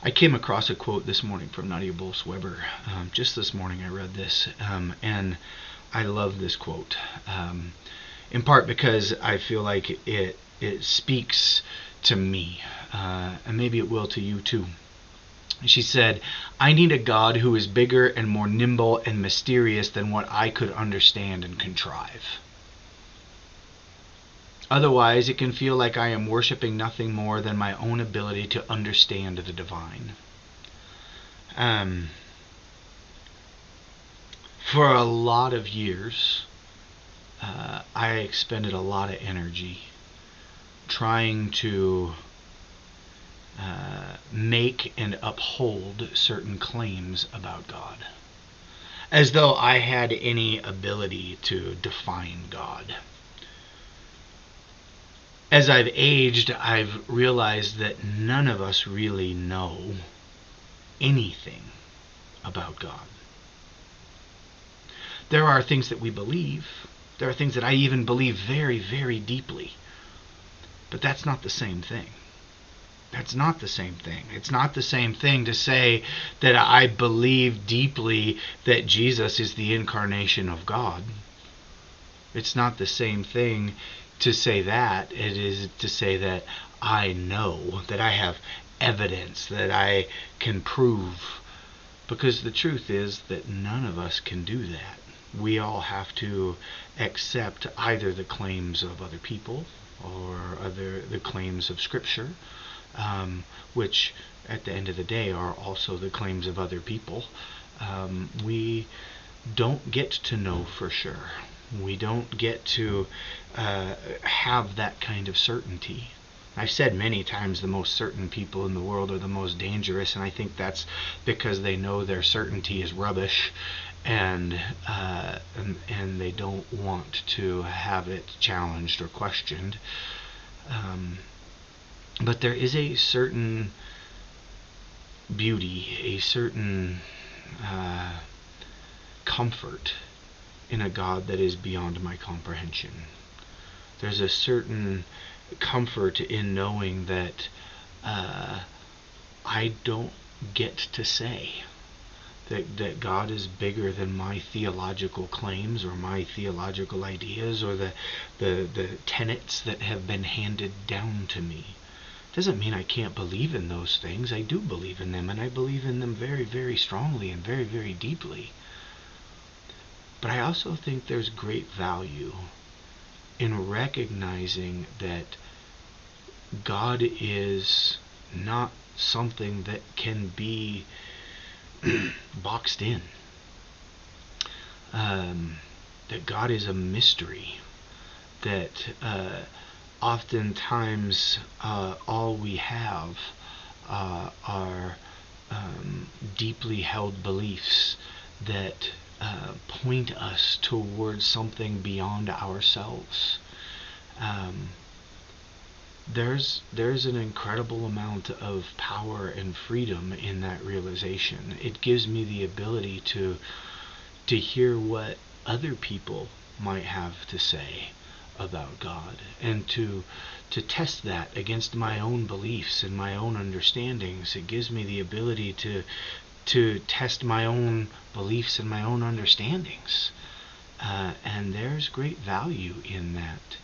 I came across a quote this morning from Nadia Bolz-Weber. Just this morning I read this, and I love this quote, in part because I feel like it speaks to me, and maybe it will to you too. She said, "I need a God who is bigger and more nimble and mysterious than what I could understand and contrive. Otherwise, it can feel like I am worshiping nothing more than my own ability to understand the divine." For a lot of years, I expended a lot of energy trying to make and uphold certain claims about God, as though I had any ability to define God. As I've aged, I've realized that none of us really know anything about God. There are things that we believe. There are things that I even believe very, very deeply. But that's not the same thing. That's not the same thing. It's not the same thing to say that I believe deeply that Jesus is the incarnation of God. It's not the same thing to say that. It is to say that I know, that I have evidence, that I can prove. Because the truth is that none of us can do that. We all have to accept either the claims of other people or the claims of Scripture, which at the end of the day are also the claims of other people. We don't get to know for sure. We don't get to have that kind of certainty. I've said many times the most certain people in the world are the most dangerous, and I think that's because they know their certainty is rubbish, and they don't want to have it challenged or questioned. But there is a certain beauty, a certain comfort in a God that is beyond my comprehension. There's a certain comfort in knowing that I don't get to say that God is bigger than my theological claims or my theological ideas or the tenets that have been handed down to me. Doesn't mean I can't believe in those things. I do believe in them, and I believe in them very, very strongly and very, very deeply. But I also think there's great value in recognizing that God is not something that can be boxed in. That God is a mystery. That oftentimes all we have are deeply held beliefs that point us towards something beyond ourselves. There's an incredible amount of power and freedom in that realization. It gives me the ability to hear what other people might have to say about God, and to test that against my own beliefs and my own understandings. It gives me the ability to test my own beliefs and my own understandings, and there's great value in that.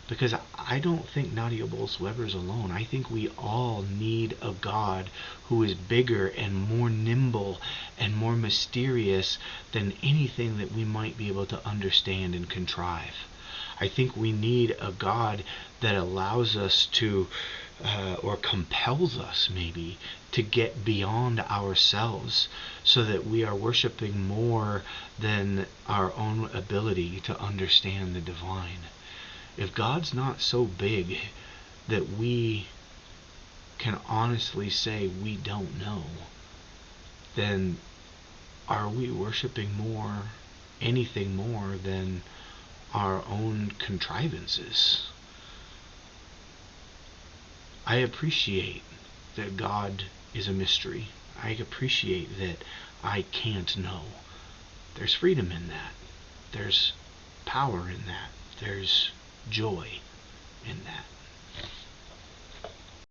Because I don't think Nadia Bolz-Weber's alone. I think we all need a God who is bigger and more nimble and more mysterious than anything that we might be able to understand and contrive. I think we need a God that allows us to, or compels us maybe, to get beyond ourselves so that we are worshiping more than our own ability to understand the divine. If God's not so big that we can honestly say we don't know, then are we worshiping anything more than our own contrivances? I appreciate that God is a mystery. I appreciate that I can't know. There's freedom in that. There's power in that. There's joy in that.